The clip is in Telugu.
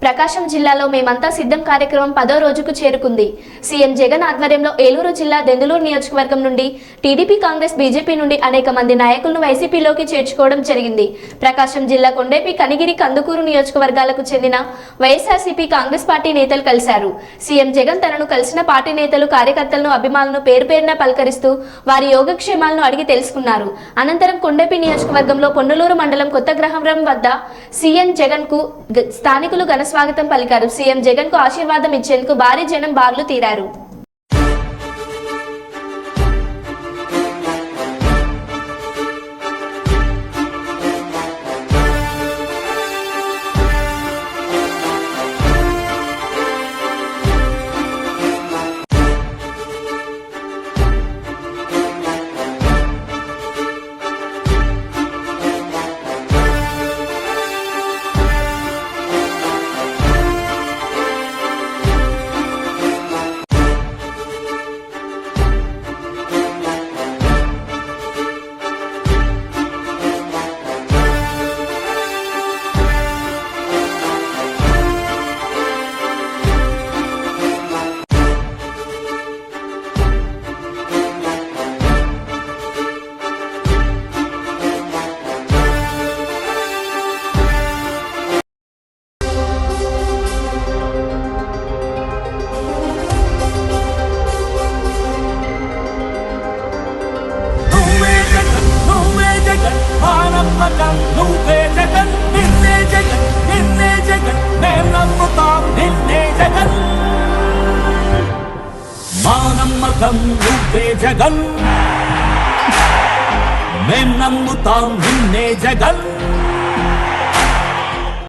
ప్రకాశం జిల్లాలో మేమంతా సిద్ధం కార్యక్రమం 10వ రోజుకు చేరుకుంది. సీఎం జగన్ ఆధ్వర్యంలో ఏలూరు జిల్లా దెందులూరు నియోజకవర్గం నుండి టీడీపీ, కాంగ్రెస్, బీజేపీ నుండి అనేక మంది నాయకులను వైసీపీలోకి చేర్చుకోవడం జరిగింది. ప్రకాశం జిల్లా కొండేపి, కనిగిరి, కందుకూరు నియోజకవర్గాలకు చెందిన వైఎస్ఆర్సీపీ, కాంగ్రెస్ పార్టీ నేతలు కలిశారు. సీఎం జగన్ తనను కలిసిన పార్టీ నేతలు, కార్యకర్తలను, అభిమానులను పేరు పేరున పలకరిస్తూ వారి యోగక్షేమాలను అడిగి తెలుసుకున్నారు. అనంతరం కొండేపి నియోజకవర్గంలో పొన్నలూరు మండలం కొత్తగ్రహవరం వద్ద సీఎం జగన్ కు స్థానికులు ఘన స్వాగతం పలికారు. సీఎం జగన్ కు ఆశీర్వాదం ఇచ్చేందుకు భారీ జనం బార్లు తీరారు. నువ్వే జగన్, నిన్నే జగన్, నిన్నే జగన్, మేం నమ్ముతాం నిన్నే జగన్. మా నమ్మకం నువ్వే జగన్, మేం నమ్ముతాం నిన్నే జగన్.